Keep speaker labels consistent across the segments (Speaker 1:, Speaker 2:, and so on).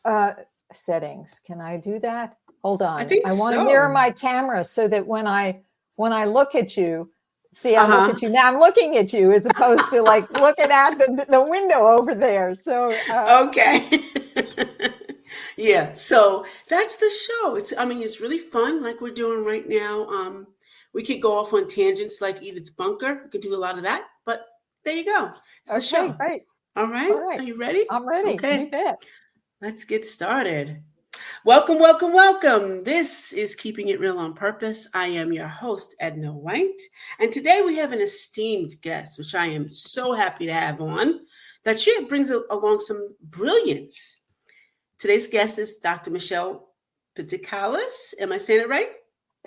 Speaker 1: uh, settings. Can I do that? Hold
Speaker 2: I
Speaker 1: on.
Speaker 2: think
Speaker 1: I want to mirror
Speaker 2: so.
Speaker 1: my camera so that when I look at you, see, I look
Speaker 2: Uh-huh.
Speaker 1: at you now. I'm looking at you as opposed to like looking at the window over there. So
Speaker 2: Okay. Yeah. So that's the show. It's really fun like we're doing right now. We could go off on tangents like Edith Bunker. We could do a lot of that, but there you go. It's the
Speaker 1: okay,
Speaker 2: show.
Speaker 1: great.
Speaker 2: All
Speaker 1: All
Speaker 2: right.
Speaker 1: right,
Speaker 2: Are you ready?
Speaker 1: I'm ready. You
Speaker 2: Okay.
Speaker 1: bet.
Speaker 2: Let's get started. Welcome, welcome, welcome. This is Keeping It Real on Purpose. I am your host, Edna White. And today we have an esteemed guest, which I am so happy to have on, that she brings along some brilliance. Today's guest is Dr. Michelle Peticolas. Am I saying it right?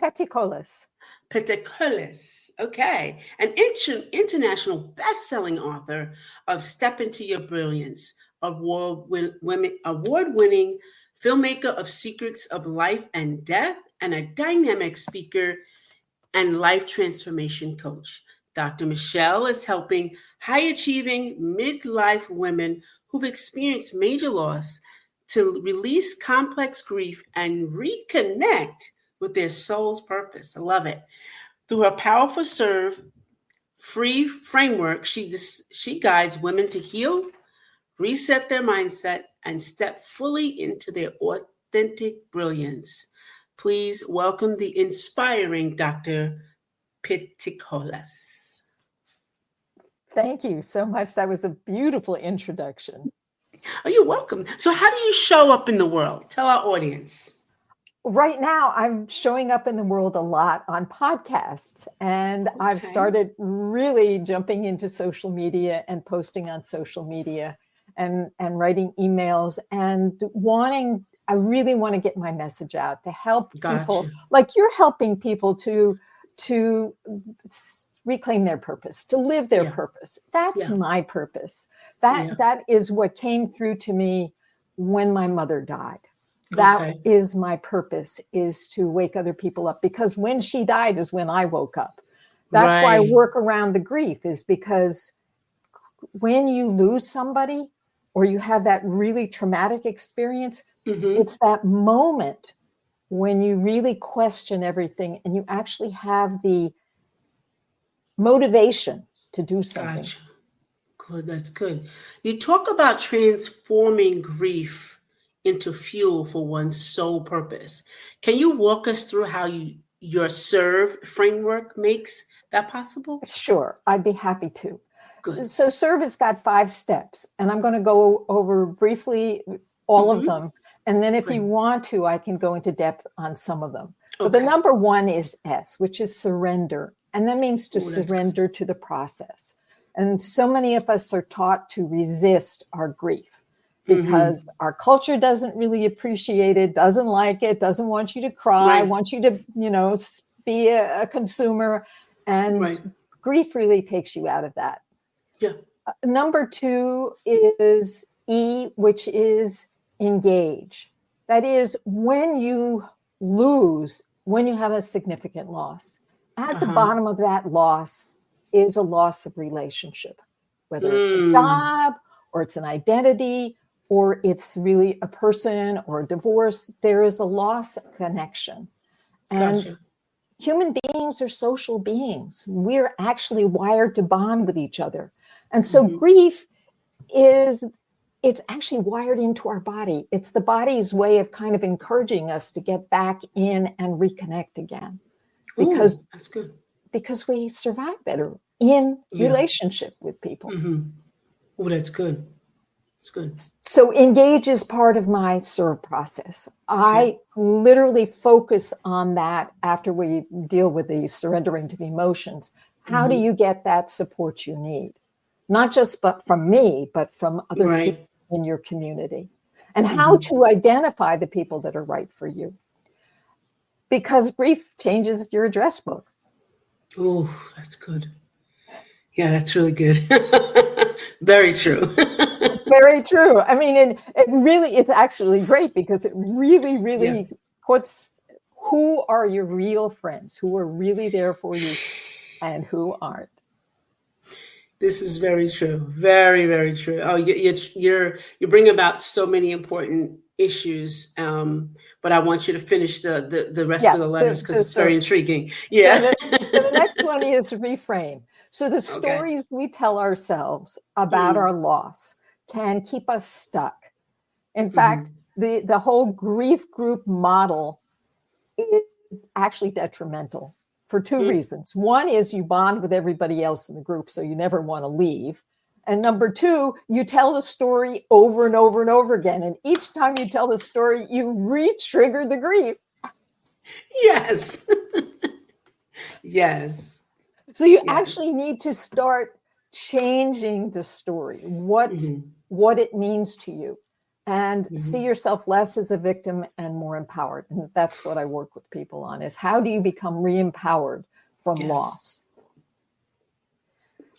Speaker 1: Peticolas.
Speaker 2: Peticolas. Okay. An international best-selling author of Step Into Your Brilliance, award-winning filmmaker of Secrets of Life and Death, and a dynamic speaker and life transformation coach. Dr. Michelle is helping high-achieving midlife women who've experienced major loss to release complex grief and reconnect with their soul's purpose. I love it. Through her powerful serve free framework, she guides women to heal, reset their mindset, and step fully into their authentic brilliance. Please welcome the inspiring Dr. Peticolas.
Speaker 1: Thank you so much. That was a beautiful introduction.
Speaker 2: Oh, you're welcome. So how do you show up in the world? Tell our audience.
Speaker 1: Right now, I'm showing up in the world a lot on podcasts, and I've started really jumping into social media and posting on social media and writing emails and I really want to get my message out to help people like you're helping people to reclaim their purpose, to live their purpose. That's my purpose. That is what came through to me when my mother died. That is my purpose, is to wake other people up, because when she died is when I woke up. That's why I work around the grief, is because when you lose somebody or you have that really traumatic experience, it's that moment when you really question everything and you actually have the motivation to do something.
Speaker 2: Gotcha. Good, that's good. You talk about transforming grief into fuel for one's soul purpose. Can you walk us through how your SERVE framework makes that possible?
Speaker 1: Sure, I'd be happy to.
Speaker 2: Good.
Speaker 1: So SERVE has got 5 steps, and I'm going to go over briefly all of them. And then if you want to, I can go into depth on some of them. But the number 1 is S, which is surrender. And that means to surrender to the process. And so many of us are taught to resist our grief because our culture doesn't really appreciate it, doesn't like it, doesn't want you to cry, wants you to, be a consumer. And grief really takes you out of that.
Speaker 2: Yeah.
Speaker 1: Number 2 is E, which is engage. That is when you lose, when you have a significant loss. At the bottom of that loss is a loss of relationship, whether it's a job or it's an identity or it's really a person or a divorce. There is a loss of connection. And human beings are social beings. We're actually wired to bond with each other. And so grief it's actually wired into our body. It's the body's way of kind of encouraging us to get back in and reconnect again. Because
Speaker 2: that's good.
Speaker 1: Because we survive better in relationship with people.
Speaker 2: Oh, that's good. That's good.
Speaker 1: So engage is part of my SERVE process. I literally focus on that after we deal with the surrendering to the emotions. How do you get that support you need? Not just from me, but from other people in your community. And how to identify the people that are right for you. Because grief changes your address book.
Speaker 2: Oh, that's good. Yeah, that's really good. Very true.
Speaker 1: Very true. I mean, it's actually great because it really puts who are your real friends, who are really there for you and who aren't.
Speaker 2: This is very true. Very, very true. Oh, you bring about so many important issues. But I want you to finish the rest
Speaker 1: Yeah.
Speaker 2: of the letters because it's
Speaker 1: So
Speaker 2: very intriguing.
Speaker 1: So
Speaker 2: Yeah.
Speaker 1: the next one is reframe. So the
Speaker 2: Okay.
Speaker 1: stories we tell ourselves about
Speaker 2: Mm,
Speaker 1: our loss can keep us stuck. In fact,
Speaker 2: hmm
Speaker 1: the whole grief group model is actually detrimental for two
Speaker 2: mm.
Speaker 1: reasons. One is you bond with everybody else in the group, so you never want to leave. And number two, you tell the story over and over and over again. And each time you tell the story, you re-trigger the grief.
Speaker 2: Yes. Yes.
Speaker 1: So you
Speaker 2: Yes.
Speaker 1: actually need to start changing the story,
Speaker 2: hmm
Speaker 1: what it means to you, and see
Speaker 2: hmm
Speaker 1: yourself less as a victim and more empowered. And that's what I work with people on, is how do you become re-empowered from
Speaker 2: Yes.
Speaker 1: loss?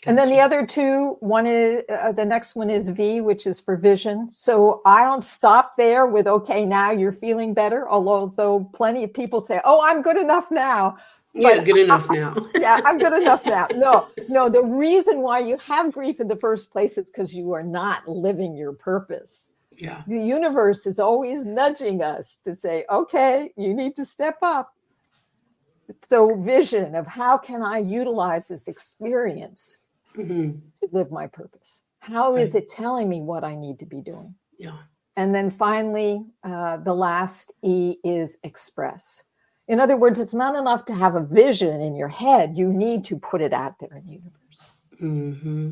Speaker 1: And then the
Speaker 2: Gotcha.
Speaker 1: other two, one is the next one is V, which is for vision. So I don't stop there with, okay, now you're feeling better. Although plenty of people say, oh, I'm good enough now.
Speaker 2: Yeah,
Speaker 1: But
Speaker 2: good enough now.
Speaker 1: yeah, I'm good enough now. No, the reason why you have grief in the first place is because you are not living your purpose.
Speaker 2: Yeah.
Speaker 1: The universe is always nudging us to say, okay, you need to step up. So vision of how can I utilize this experience
Speaker 2: hmm
Speaker 1: to live my purpose? How is
Speaker 2: Right.
Speaker 1: it telling me what I need to be doing?
Speaker 2: Yeah.
Speaker 1: And then finally, the last E is express. In other words, it's not enough to have a vision in your head. You need to put it out there in the universe.
Speaker 2: hmm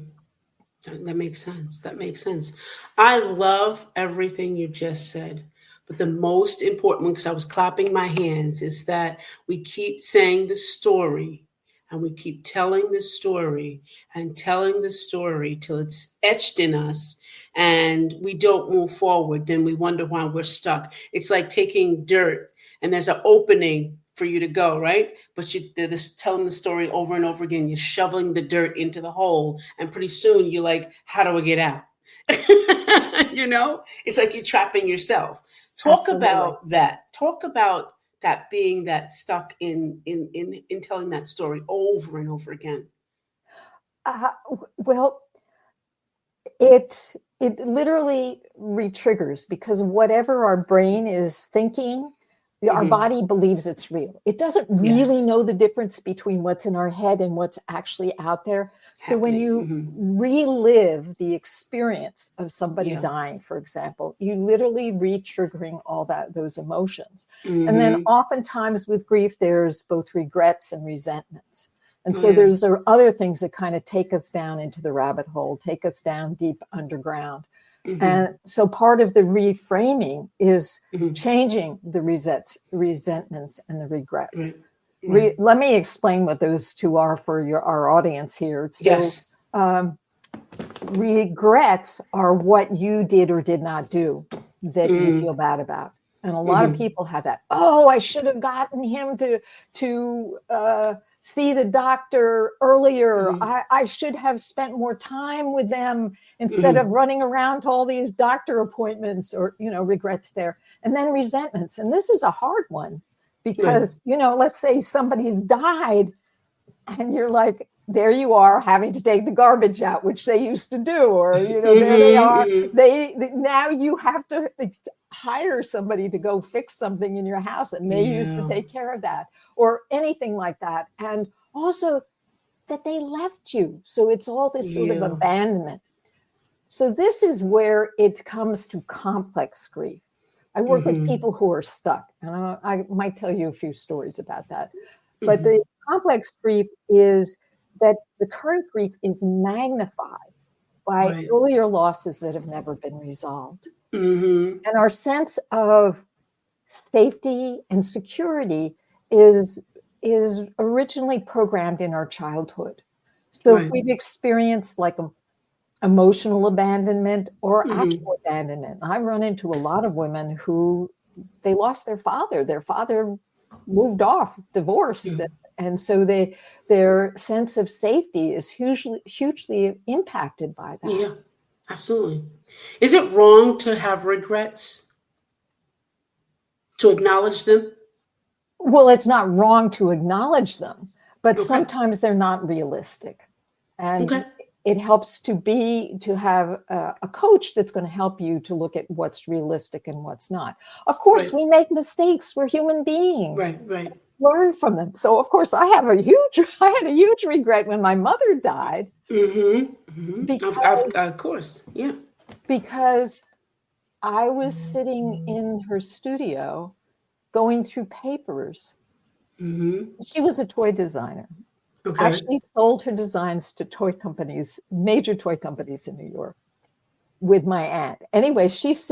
Speaker 2: That makes sense. That makes sense. I love everything you just said. But the most important one, because I was clapping my hands, is that we keep saying the story and we keep telling the story and telling the story till it's etched in us and we don't move forward. Then we wonder why we're stuck. It's like taking dirt and there's an opening for you to go, right? But they're just telling the story over and over again. You're shoveling the dirt into the hole, and pretty soon you're like, how do I get out? It's like you're trapping yourself. Talk
Speaker 1: Absolutely.
Speaker 2: about that. Talk about that being that stuck in telling that story over and over again.
Speaker 1: Uh, well, it literally re-triggers because whatever our brain is thinking, our
Speaker 2: hmm
Speaker 1: body believes it's real. It doesn't really
Speaker 2: Yes,
Speaker 1: know the difference between what's in our head and what's actually out there. So when
Speaker 2: happening.
Speaker 1: you relive the experience of somebody
Speaker 2: Yeah.
Speaker 1: dying, for example, you literally re-triggering all those emotions. And then
Speaker 2: hmm
Speaker 1: oftentimes with grief, there's both regrets and resentments. And
Speaker 2: Oh
Speaker 1: so
Speaker 2: yeah.
Speaker 1: there's other things that kind of take us down into the rabbit hole, take us down deep underground.
Speaker 2: hmm
Speaker 1: And so part of the reframing is
Speaker 2: hmm
Speaker 1: changing the resentments and the
Speaker 2: Right.
Speaker 1: regrets.
Speaker 2: Right.
Speaker 1: Let me explain what those two are for our audience here. So
Speaker 2: Yes.
Speaker 1: um, regrets are what you did or did not do that you
Speaker 2: Mm-hmm.
Speaker 1: feel bad about. And a lot of
Speaker 2: Mm-hmm.
Speaker 1: people have that. Oh, I should have gotten him to see the doctor earlier.
Speaker 2: Mm-hmm.
Speaker 1: I should have spent more time with them instead of
Speaker 2: Mm-hmm.
Speaker 1: running around to all these doctor appointments, or regrets there. And then resentments. And this is a hard one
Speaker 2: Right.
Speaker 1: because let's say somebody's died and you're like, there you are having to take the garbage out, which they used to do, or there they
Speaker 2: Mm-hmm.
Speaker 1: are,
Speaker 2: Mm-hmm.
Speaker 1: they now you have to hire somebody to go fix something in your house, and they used to
Speaker 2: Yeah.
Speaker 1: take care of that, or anything like that. And also that they left you, so it's all this sort of
Speaker 2: Yeah.
Speaker 1: abandonment. So this is where it comes to complex grief. I work with
Speaker 2: Mm-hmm.
Speaker 1: people who are stuck, and I might tell you a few stories about that. But
Speaker 2: Mm-hmm.
Speaker 1: the complex grief is that the current grief is magnified by
Speaker 2: Right.
Speaker 1: earlier losses that have never been resolved.
Speaker 2: Mm-hmm.
Speaker 1: And our sense of safety and security is originally programmed in our childhood. So if
Speaker 2: Right.
Speaker 1: we've experienced like emotional abandonment or
Speaker 2: Mm-hmm.
Speaker 1: actual abandonment, I run into a lot of women who they lost their father. Their father moved off, divorced,
Speaker 2: Yeah.
Speaker 1: and so their sense of safety is hugely impacted by that.
Speaker 2: Yeah. Absolutely. Is it wrong to have regrets? To acknowledge them?
Speaker 1: Well, it's not wrong to acknowledge them, but
Speaker 2: Okay.
Speaker 1: sometimes they're not realistic. And
Speaker 2: Okay.
Speaker 1: it helps to have a coach that's going to help you to look at what's realistic and what's not. Of course,
Speaker 2: Right.
Speaker 1: we make mistakes. We're human beings.
Speaker 2: Right.
Speaker 1: Learn from them. So, of course, I had a huge regret when my mother died.
Speaker 2: Of course. Yeah.
Speaker 1: Because I was sitting in her studio going through papers. She was a toy designer.
Speaker 2: Okay.
Speaker 1: Actually sold her designs to toy companies, major toy companies in New York, with my aunt. Anyway,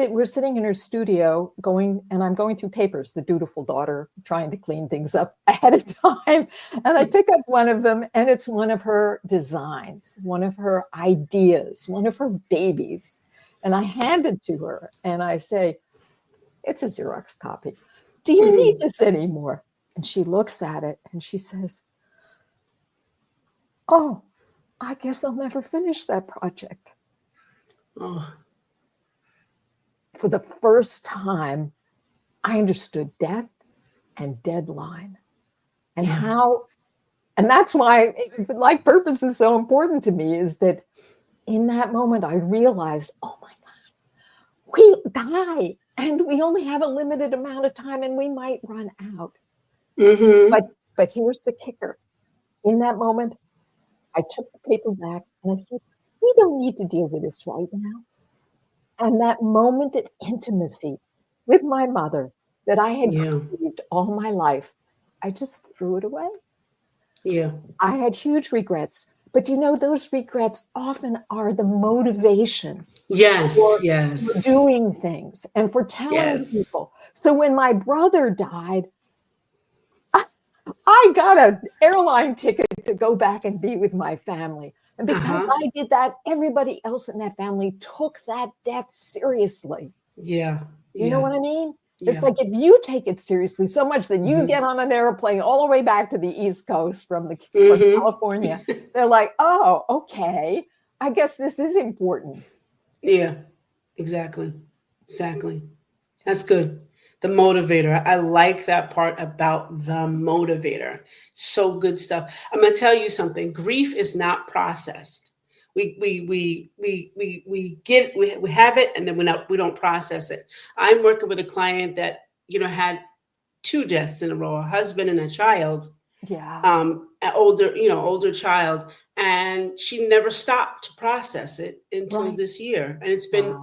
Speaker 1: we're sitting in her studio and I'm going through papers, the dutiful daughter, trying to clean things up ahead of time. And I pick up one of them, and it's one of her designs, one of her ideas, one of her babies. And I hand it to her and I say, it's a Xerox copy. Do you need this anymore? And she looks at it and she says, oh, I guess I'll never finish that project.
Speaker 2: Oh.
Speaker 1: For the first time, I understood death and deadline and and that's why life purpose is so important to me, is that in that moment, I realized, oh my God, we die and we only have a limited amount of time and we might run out. But here's the kicker. In that moment, I took the paper back and I said, we don't need to deal with this right now. And that moment of intimacy with my mother that I had craved all my life, I just threw it away.
Speaker 2: Yeah.
Speaker 1: I had huge regrets. But those regrets often are the motivation for doing things and for telling people. So when my brother died, I got an airline ticket to go back and be with my family. And because I did that, everybody else in that family took that death seriously.
Speaker 2: Yeah.
Speaker 1: You know what I mean? It's like if you take it seriously so much that you get on an airplane all the way back to the East Coast from California, they're like, oh, okay, I guess this is important.
Speaker 2: Yeah, exactly. That's good. The motivator. I like that part about the motivator. So good stuff. I'm going to tell you something. Grief is not processed. We have it, and then we don't process it. I'm working with a client that had 2 deaths in a row, a husband and a child. An older child, and she never stopped to process it until this year, and it's been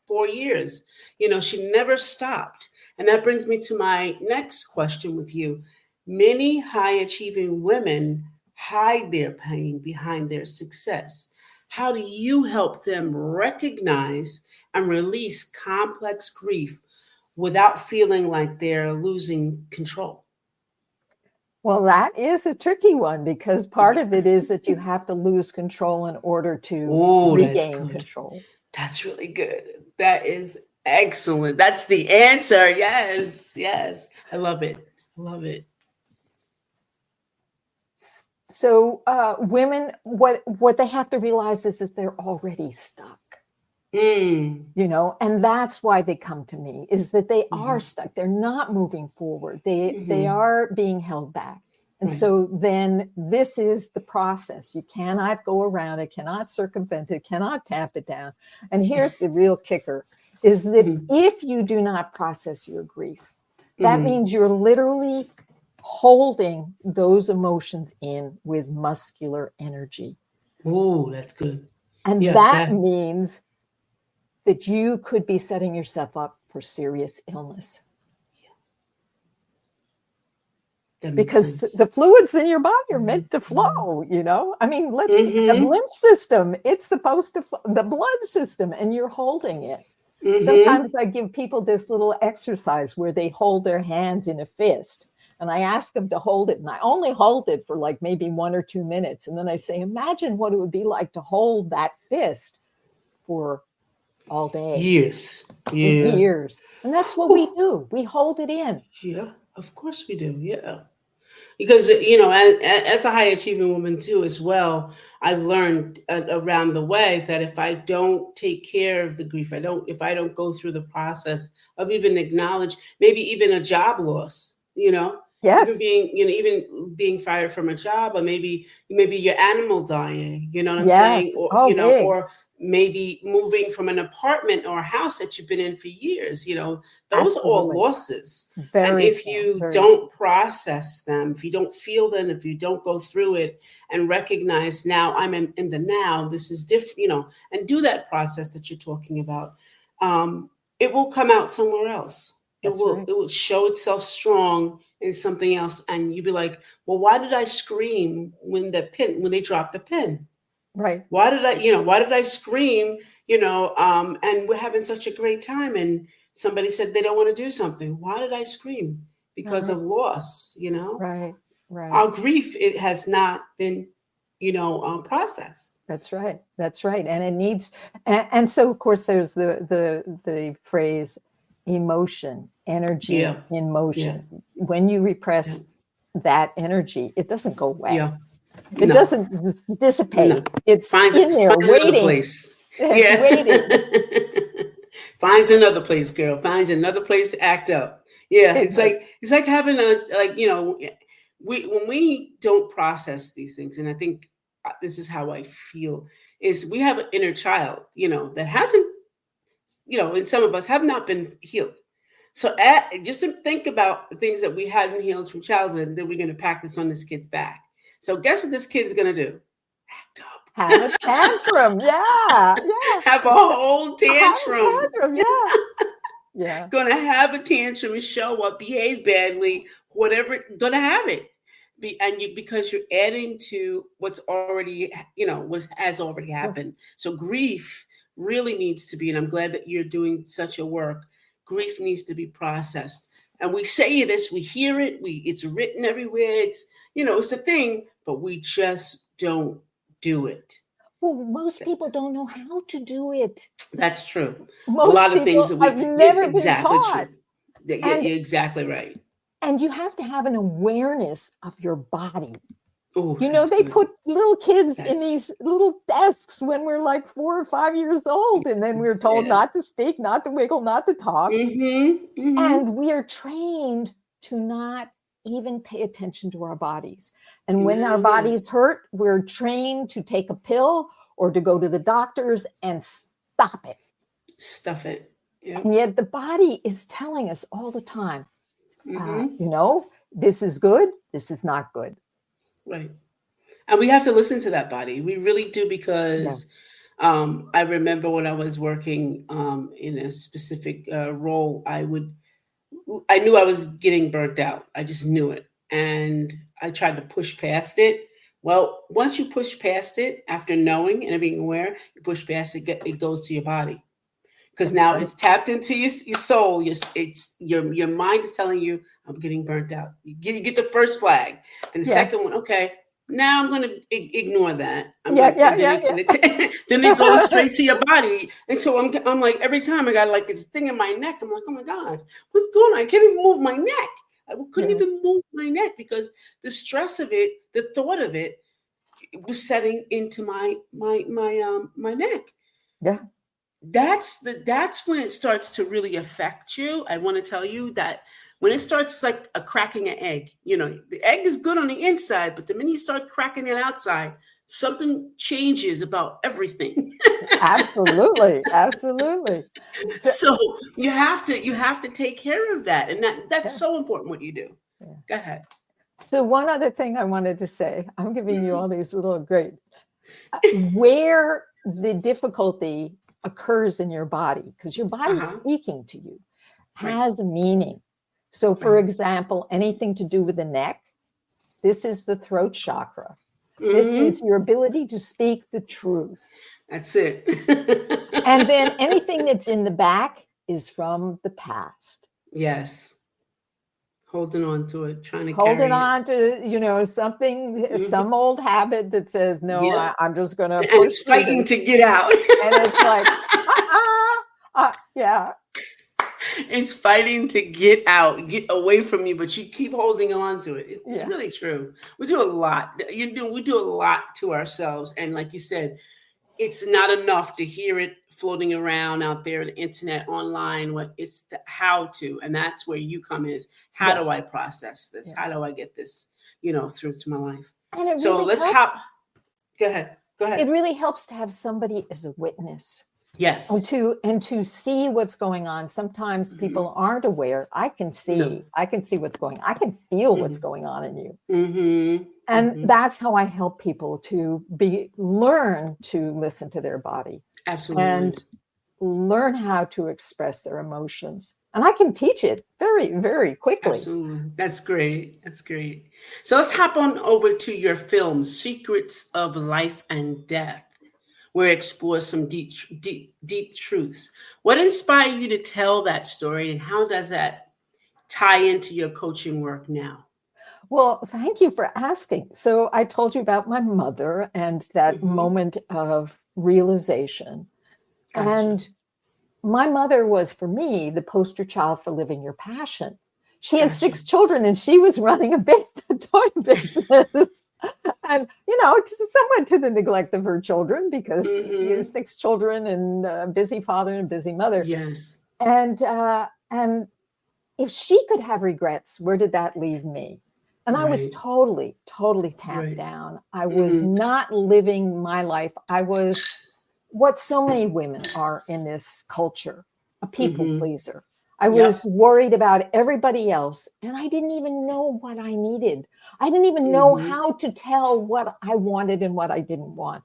Speaker 2: 4 years. She never stopped. And that brings me to my next question with you. Many high achieving women hide their pain behind their success. How do you help them recognize and release complex grief without feeling like they're losing control?
Speaker 1: Well, that is a tricky one, because part of it is that you have to lose control in order to regain control.
Speaker 2: That's really good. That is excellent. That's the answer. Yes. I love it.
Speaker 1: So women, what they have to realize is they're already stuck. And that's why they come to me, is that they are stuck. They're not moving forward. They are being held back. And so then this is the process. You cannot go around it, cannot circumvent it, cannot tamp it down. And here's the real kicker, is that if you do not process your grief, that means you're literally holding those emotions in with muscular energy.
Speaker 2: Oh, that's good.
Speaker 1: And that means that you could be setting yourself up for serious illness. Because the fluids in your body are meant to flow, I mean, the lymph system, it's supposed to flow, the blood system, and you're holding it. Sometimes I give people this little exercise where they hold their hands in a fist, and I ask them to hold it, and I only hold it for like maybe 1 or 2 minutes. And then I say, imagine what it would be like to hold that fist for all day.
Speaker 2: Years.
Speaker 1: And that's what we do. We hold it in.
Speaker 2: Yeah, of course we do. Yeah. Because, as a high achieving woman too, as well, I've learned around the way that if I don't take care of the grief, if I don't go through the process of even acknowledge, maybe even a job loss,
Speaker 1: Yes.
Speaker 2: Even being fired from a job, or maybe your animal dying, you know what I'm saying?
Speaker 1: Yes.
Speaker 2: Or,
Speaker 1: Oh, big.
Speaker 2: or maybe moving from an apartment or a house that you've been in for years, those are all
Speaker 1: Absolutely.
Speaker 2: losses. And
Speaker 1: Very
Speaker 2: if
Speaker 1: so.
Speaker 2: you
Speaker 1: Very.
Speaker 2: don't process them, if you don't feel them, if you don't go through it and recognize, now I'm in the now, this is different, and do that process that you're talking about, it will come out somewhere else.
Speaker 1: That's right.
Speaker 2: It will show itself strong in something else, and you'll be like, well, why did I scream when they dropped the pin?
Speaker 1: Right.
Speaker 2: Why did I scream, and we're having such a great time, and somebody said they don't want to do something. Why did I scream? Because
Speaker 1: Right.
Speaker 2: of loss,
Speaker 1: Right. Right.
Speaker 2: Our grief, it has not been, processed.
Speaker 1: That's right. That's right. And it needs, and so of course there's the phrase emotion, energy
Speaker 2: Yeah.
Speaker 1: in
Speaker 2: Yeah.
Speaker 1: motion. When you
Speaker 2: Yeah.
Speaker 1: repress that energy, it doesn't go away.
Speaker 2: Yeah.
Speaker 1: It
Speaker 2: No.
Speaker 1: doesn't dissipate.
Speaker 2: No.
Speaker 1: It's
Speaker 2: Finds
Speaker 1: in there
Speaker 2: another
Speaker 1: waiting.
Speaker 2: place.
Speaker 1: It's waiting.
Speaker 2: Finds another place, girl. Finds another place to act up. Yeah.
Speaker 1: It
Speaker 2: It's
Speaker 1: does.
Speaker 2: like having when we don't process these things, and I think this is how I feel, is we have an inner child, that hasn't, and some of us have not been healed. So just to think about the things that we hadn't healed from childhood, that we're going to pack this on this kid's back. So guess what this kid's going to do? Act up.
Speaker 1: Have a tantrum. Yeah. Yeah.
Speaker 2: Have a whole tantrum.
Speaker 1: Have a tantrum. Yeah. Yeah.
Speaker 2: Going to have a tantrum and show up, behave badly, whatever, going to have it. Because you're adding to what's already, has already happened. Yes. So grief really needs to be, and I'm glad that you're doing such a work. Grief needs to be processed. And we say this, we hear it, it's written everywhere. It's, it's a thing, but we just don't do it.
Speaker 1: Well, most people don't know how to do it.
Speaker 2: That's true.
Speaker 1: Most
Speaker 2: a lot of things
Speaker 1: that have never been taught.
Speaker 2: True. You're exactly right.
Speaker 1: And you have to have an awareness of your body.
Speaker 2: Ooh,
Speaker 1: they put little kids in these little desks when we're like 4 or 5 years old. And then we're told not to speak, not to wiggle, not to talk.
Speaker 2: Mm-hmm, mm-hmm.
Speaker 1: And we are trained to not even pay attention to our bodies. And when our bodies hurt, we're trained to take a pill or to go to the doctors and stop it.
Speaker 2: Stuff it. Yep.
Speaker 1: And yet the body is telling us all the time, this is good, this is not good.
Speaker 2: Right. And we have to listen to that body. We really do, because I remember when I was working in a specific role, I knew I was getting burnt out. I just knew it. And I tried to push past it. Well, once you push past it, after knowing and being aware, you push past it, it goes to your body. Because now it's tapped into your soul. Your mind is telling you, I'm getting burnt out. You get the first flag. And the second one, okay, now I'm going to ignore that. Then it goes straight to your body. And so I'm like, every time I got like this thing in my neck, I'm like, oh my God, what's going on? I can't even move my neck. I couldn't even move my neck because the stress of it, the thought of it was setting into my neck.
Speaker 1: Yeah.
Speaker 2: That's when it starts to really affect you. I want to tell you that when it starts like a cracking an egg, the egg is good on the inside, but the minute you start cracking it outside, something changes about everything.
Speaker 1: Absolutely. Absolutely.
Speaker 2: So you have to take care of that. And that's so important what you do. Yeah. Go ahead.
Speaker 1: So one other thing I wanted to say, I'm giving you all these little great, where the difficulty occurs in your body, because your body speaking to you has a meaning. So for example, anything to do with the neck, this is the throat chakra. This is your ability to speak the truth.
Speaker 2: That's it.
Speaker 1: And then anything that's in the back is from the past.
Speaker 2: Yes. Holding on to it, trying to
Speaker 1: holding on to, something, some old habit that says, no, I'm just going to push.
Speaker 2: And it's fighting to get out.
Speaker 1: And it's like, yeah.
Speaker 2: It's fighting to get out, get away from you, but you keep holding on to it. It's really true. We do a lot. We do a lot to ourselves. And like you said, it's not enough to hear it floating around out there, the internet, online. What it's the how to, and that's where you come in. Is how
Speaker 1: Yes.
Speaker 2: do I process this? How
Speaker 1: Yes.
Speaker 2: do I get this, through to my life?
Speaker 1: And it
Speaker 2: So
Speaker 1: really
Speaker 2: let's
Speaker 1: helps.
Speaker 2: hop. Go ahead. Go
Speaker 1: It
Speaker 2: ahead.
Speaker 1: really helps to have somebody as a witness.
Speaker 2: Yes.
Speaker 1: And to see what's going on. Sometimes people aren't aware. I can see what's going on. I can feel what's going on in you.
Speaker 2: Mm-hmm.
Speaker 1: And that's how I help people to learn to listen to their body.
Speaker 2: Absolutely.
Speaker 1: And learn how to express their emotions. And I can teach it very, very quickly.
Speaker 2: Absolutely. That's great. That's great. So let's hop on over to your film, Secrets of Life and Death, where it explores some deep truths. What inspired you to tell that story, and how does that tie into your coaching work now?
Speaker 1: Well, thank you for asking. So I told you about my mother and that moment of realization.
Speaker 2: Gotcha.
Speaker 1: And my mother was, for me, the poster child for living your passion. She had 6 children and she was running a big toy business. And, somewhat to the neglect of her children, because 6 children and a busy father and a busy mother.
Speaker 2: Yes.
Speaker 1: And if she could have regrets, where did that leave me? And I was totally tapped down. I was not living my life. I was what so many women are in this culture, a people pleaser. I was worried about everybody else, and I didn't even know what I needed. I didn't even know how to tell what I wanted and what I didn't want.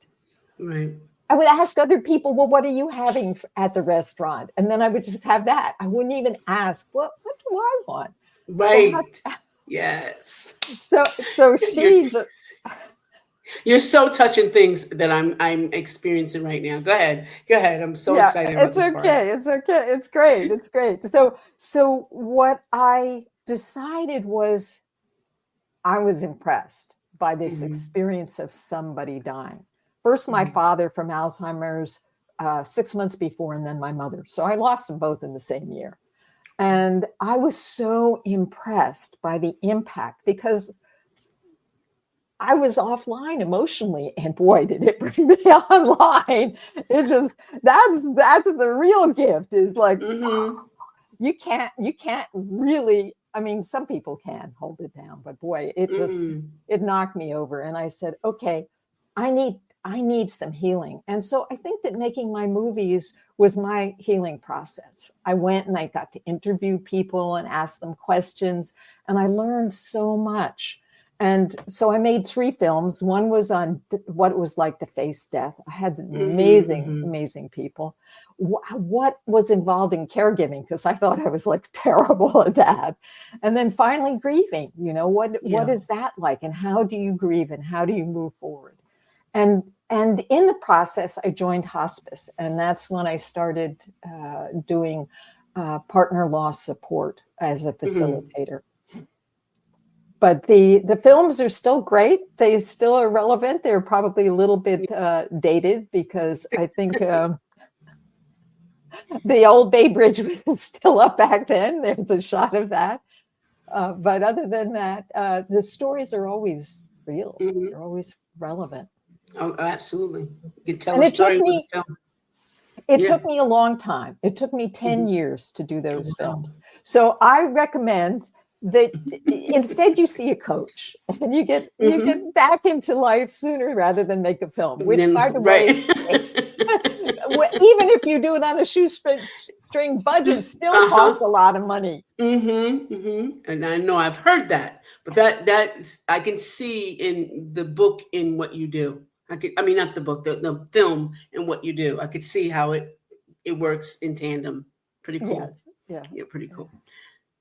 Speaker 2: Right.
Speaker 1: I would ask other people, well, what are you having at the restaurant? And then I would just have that. I wouldn't even ask, what do I want?
Speaker 2: Right. Yes.
Speaker 1: So she just...
Speaker 2: You're so touching things that I'm experiencing right now. Go ahead. I'm so excited about this part.
Speaker 1: It's okay. It's great. So what I decided was, I was impressed by this experience of somebody dying. First, my father from Alzheimer's 6 months before, and then my mother. So I lost them both in the same year. And I was so impressed by the impact, because I was offline emotionally, and boy, did it bring me online. It just, that's the real gift, is like, you can't really, I mean, some people can hold it down, but boy, it just, it knocked me over. And I said, okay, I need some healing. And so I think that making my movies was my healing process. I went and I got to interview people and ask them questions, and I learned so much. And so I made 3 films. One was on what it was like to face death. I had amazing people. What was involved in caregiving, because I thought I was like terrible at that. And then finally grieving, what is that like, and how do you grieve, and how do you move forward? And in the process, I joined hospice, and that's when I started doing partner loss support as a facilitator. But the films are still great. They still are relevant. They're probably a little bit dated, because I think the old Bay Bridge was still up back then. There's a shot of that. But other than that, the stories are always real. They're always relevant.
Speaker 2: Oh, absolutely. You can tell a story with a film.
Speaker 1: It took me a long time. It took me 10 years to do those films. So I recommend that instead you see a coach, and you get back into life sooner rather than make a film, which, by the way, even if you do it on a shoestring budget, still costs a lot of money.
Speaker 2: And I know I've heard that, but that I can see in the book, in what you do. Not the book, the film, and what you do. I could see how it works in tandem. Pretty cool.
Speaker 1: Yes.
Speaker 2: Yeah, pretty cool.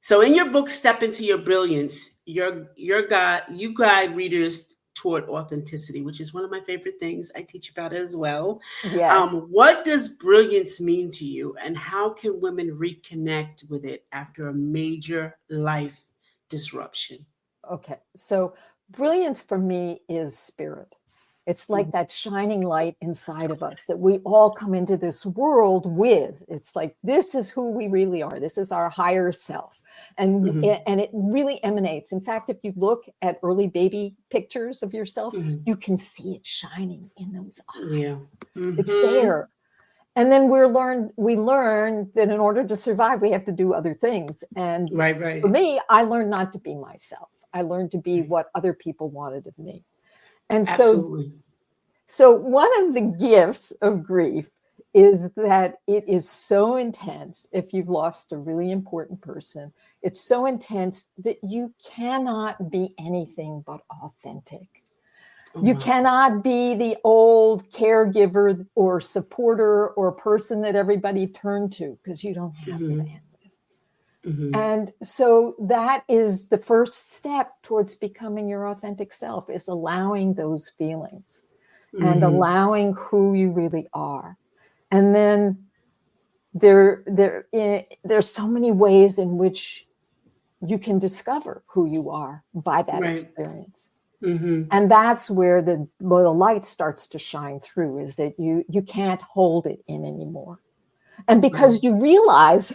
Speaker 2: So in your book, Step Into Your Brilliance, you guide readers toward authenticity, which is one of my favorite things. I teach about it as well.
Speaker 1: Yes.
Speaker 2: What does brilliance mean to you, and how can women reconnect with it after a major life disruption?
Speaker 1: Okay. So brilliance for me is spirit. It's like that shining light inside of us that we all come into this world with. It's like, this is who we really are. This is our higher self. And it really emanates. In fact, if you look at early baby pictures of yourself, you can see it shining in those eyes. It's there. And then we learn that in order to survive, we have to do other things. And
Speaker 2: Right.
Speaker 1: for me, I learned not to be myself. I learned to be
Speaker 2: Right.
Speaker 1: what other people wanted of me. And
Speaker 2: Absolutely.
Speaker 1: so one of the gifts of grief is that it is so intense. If you've lost a really important person, it's so intense that you cannot be anything but authentic.
Speaker 2: Oh,
Speaker 1: You
Speaker 2: wow.
Speaker 1: cannot be the old caregiver or supporter or person that everybody turned to, because you don't have the bandwidth. And so that is the first step towards becoming your authentic self, is allowing those feelings and allowing who you really are. And then there's so many ways in which you can discover who you are by that
Speaker 2: Right.
Speaker 1: experience.
Speaker 2: Mm-hmm.
Speaker 1: And that's where the light starts to shine through, is that you can't hold it in anymore. And because you realize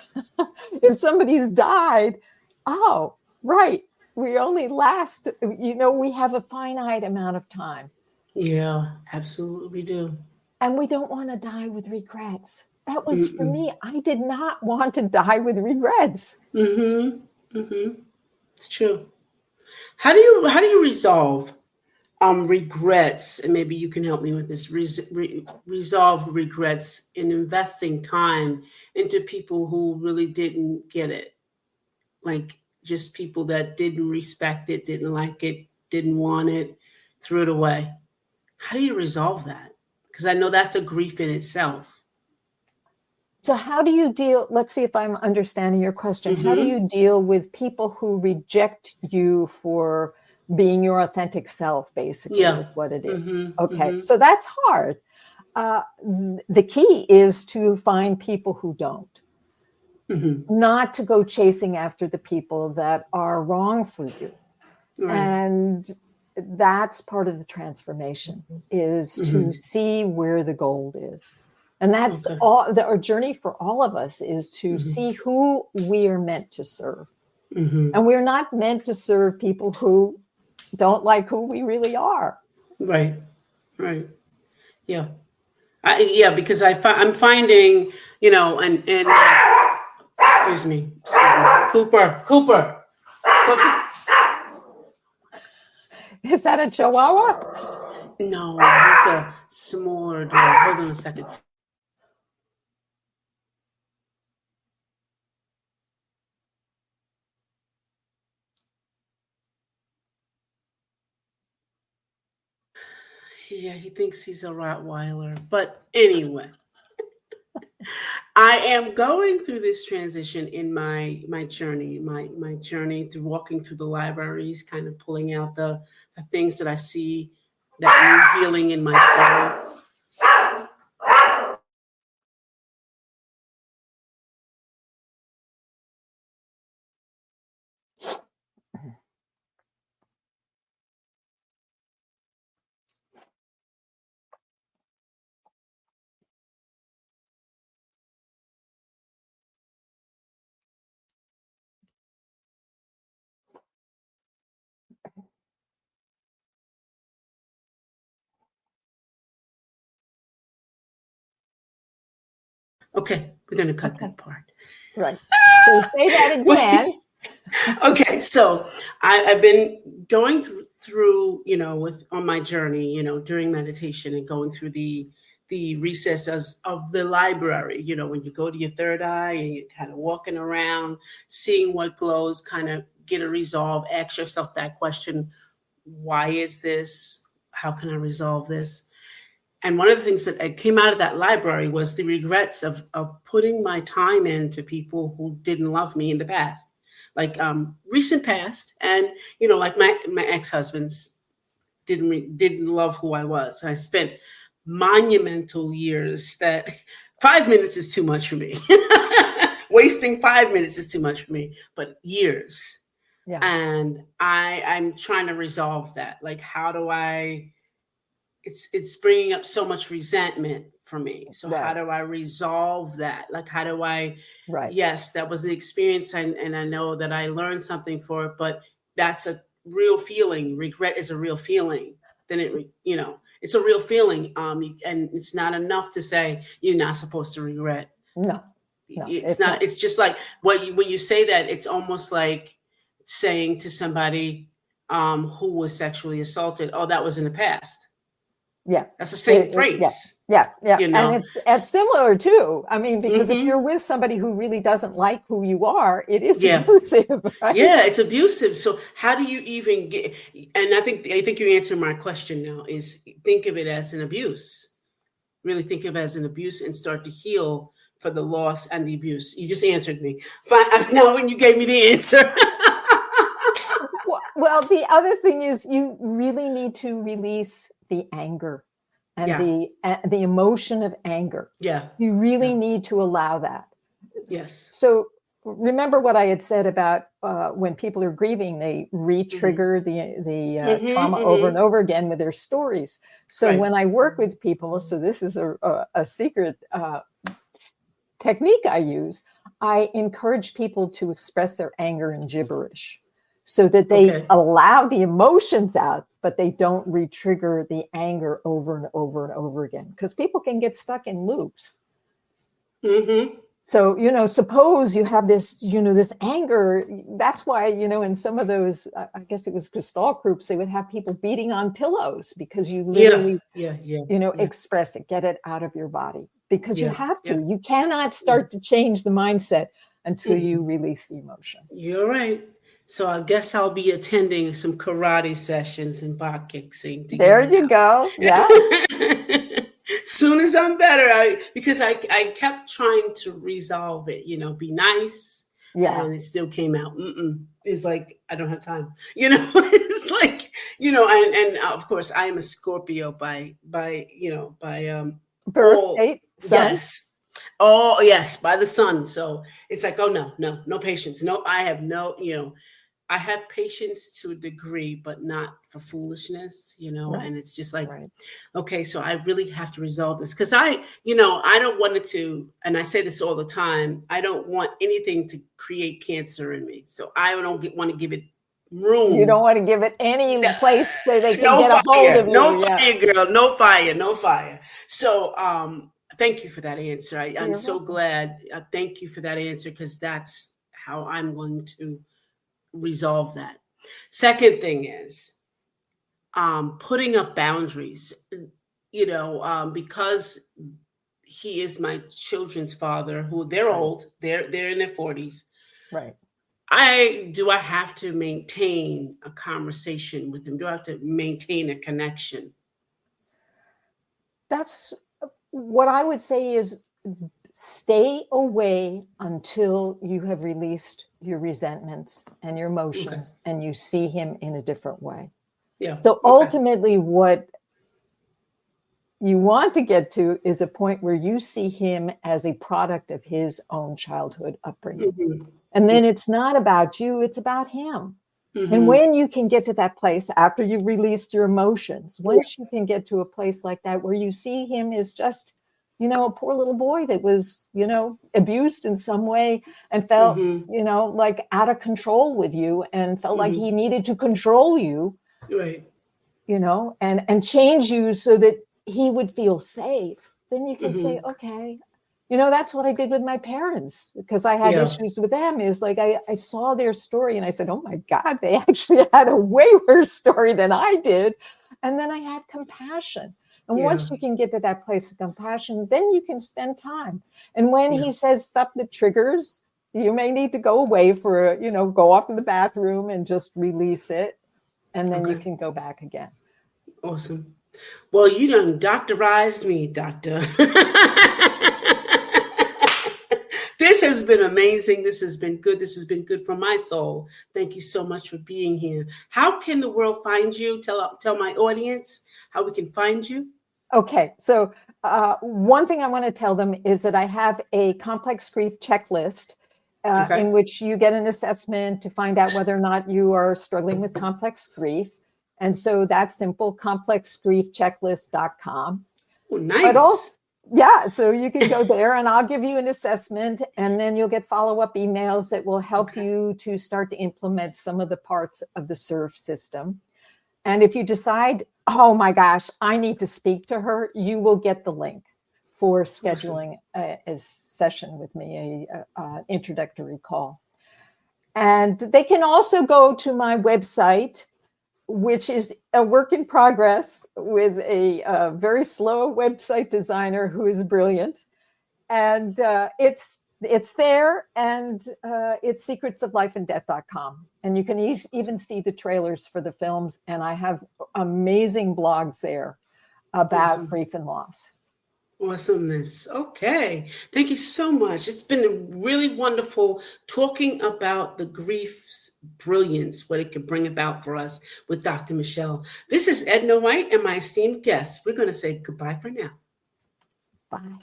Speaker 1: if somebody's died, oh, right, we only last, we have a finite amount of time.
Speaker 2: Yeah, absolutely we do.
Speaker 1: And we don't want to die with regrets. That was for me. I did not want to die with regrets.
Speaker 2: It's true. How do you resolve regrets? And maybe you can help me with this. Resolve regrets in investing time into people who really didn't get it, like just people that didn't respect it, didn't like it, didn't want it, threw it away. How do you resolve that? Because I know that's a grief in itself.
Speaker 1: So how do you deal, let's see if I'm understanding your question. How do you deal with people who reject you for being your authentic self, basically, is what it is? Okay, so that's hard. The key is to find people who don't. Not to go chasing after the people that are wrong for you.
Speaker 2: Right.
Speaker 1: And that's part of the transformation, is to see where the gold is. And that's our journey for all of us, is to see who we are meant to serve. And we're not meant to serve people who don't like who we really are.
Speaker 2: Right. Yeah. Because I'm finding, and excuse me, Cooper.
Speaker 1: Is that a Chihuahua?
Speaker 2: No, he's a smaller dog. Hold on a second. Yeah, he thinks he's a Rottweiler. But anyway, I am going through this transition in my journey, my journey through walking through the libraries, kind of pulling out the things that I see that need healing in my soul. Okay, we're going to cut that part.
Speaker 1: Right. So say that again.
Speaker 2: Okay, so I've been going through, on my journey, during meditation and going through the recesses of the library, when you go to your third eye and you're kind of walking around, seeing what glows, kind of get a resolve, ask yourself that question, why is this? How can I resolve this? And one of the things that came out of that library was the regrets of putting my time into people who didn't love me in the past, like recent past. And, like my ex-husbands didn't love who I was. And I spent monumental years that 5 minutes is too much for me. Wasting 5 minutes is too much for me, but years.
Speaker 1: Yeah.
Speaker 2: And I'm trying to resolve that. Like, how do I... It's bringing up so much resentment for me. So
Speaker 1: Right.
Speaker 2: how do I resolve that? Like, how do I,
Speaker 1: Right.
Speaker 2: yes, that was an experience, and I know that I learned something for it, but that's a real feeling. Regret is a real feeling. then it's a real feeling. And it's not enough to say you're not supposed to regret.
Speaker 1: No,
Speaker 2: It's not. It's just like when you say that, it's almost like saying to somebody who was sexually assaulted, "Oh, that was in the past."
Speaker 1: Yeah,
Speaker 2: that's the same phrase.
Speaker 1: Yeah. And it's similar too. I mean, because if you're with somebody who really doesn't like who you are, it is abusive, right?
Speaker 2: Yeah, it's abusive. So how do you even get? And I think you answered my question now. Is think of it as an abuse. Really think of it as an abuse and start to heal for the loss and the abuse. You just answered me. Fine. Now, when you gave me the answer.
Speaker 1: Well, the other thing is you really need to release the anger and the emotion of anger.
Speaker 2: Yeah.
Speaker 1: You really need to allow that.
Speaker 2: Yes.
Speaker 1: So remember what I had said about when people are grieving, they re-trigger the trauma over and over again with their stories. So when I work with people, so this is a secret technique I use, I encourage people to express their anger in gibberish so that they allow the emotions out, but they don't re-trigger the anger over and over and over again, because people can get stuck in loops. So, suppose you have this, this anger. That's why, in some of those, I guess it was Gestalt groups, they would have people beating on pillows because you literally, express it, get it out of your body, because you have to. You cannot start to change the mindset until you release the emotion.
Speaker 2: You're right. So I guess I'll be attending some karate sessions and bot kicksing.
Speaker 1: There you go. Yeah.
Speaker 2: Soon as I'm better, because I kept trying to resolve it, be nice.
Speaker 1: Yeah.
Speaker 2: And it still came out. It's like, I don't have time. It's like, and of course I am a Scorpio by
Speaker 1: birth date.
Speaker 2: Yes. Oh yes, by the sun. So it's like, oh no patience. No, I have I have patience to a degree, but not for foolishness, and it's just like, okay, so I really have to resolve this, because I don't want it to, and I say this all the time, I don't want anything to create cancer in me. So I don't want to give it room.
Speaker 1: You don't want to give it any place that they can get a hold of you.
Speaker 2: No fire, girl. No fire. So, thank you for that answer. I'm so glad. Thank you for that answer, because that's how I'm going to resolve that. Second thing is putting up boundaries, because he is my children's father, who they're old, they're in their 40s.
Speaker 1: Right.
Speaker 2: I have to maintain a conversation with him? Do I have to maintain a connection?
Speaker 1: That's what I would say is stay away until you have released your resentments and your emotions and you see him in a different way.
Speaker 2: Yeah.
Speaker 1: So ultimately what you want to get to is a point where you see him as a product of his own childhood upbringing. And then it's not about you, it's about him. And when you can get to that place after you've released your emotions, once you can get to a place like that where you see him as just, a poor little boy that was, abused in some way and felt, like out of control with you and felt like he needed to control you,
Speaker 2: right?
Speaker 1: And change you so that he would feel safe. Then you can say, okay, that's what I did with my parents, because I had issues with them. Is like, I saw their story and I said, oh my God, they actually had a way worse story than I did. And then I had compassion. And once you can get to that place of compassion, then you can spend time. And when he says stuff that triggers, you may need to go away for, go off to the bathroom and just release it. And then you can go back again.
Speaker 2: Awesome. Well, you done doctorized me, doctor. This has been amazing. This has been good. This has been good for my soul. Thank you so much for being here. How can the world find you? Tell my audience how we can find you.
Speaker 1: Okay. So one thing I want to tell them is that I have a complex grief checklist in which you get an assessment to find out whether or not you are struggling with complex grief. And so that's simple, complexgriefchecklist.com.
Speaker 2: Oh, nice.
Speaker 1: But also, so you can go there and I'll give you an assessment, and then you'll get follow-up emails that will help you to start to implement some of the parts of the SERV system. And if you decide, oh my gosh, I need to speak to her, you will get the link for scheduling a session with me, an introductory call. And they can also go to my website, which is a work in progress with a very slow website designer who is brilliant. And it's there, and it's secretsoflifeanddeath.com. And you can even see the trailers for the films. And I have amazing blogs there about grief and loss.
Speaker 2: Awesomeness. Okay. Thank you so much. It's been really wonderful talking about the grief's brilliance, what it can bring about for us with Dr. Michelle. This is Edna White and my esteemed guest. We're going to say goodbye for now.
Speaker 1: Bye.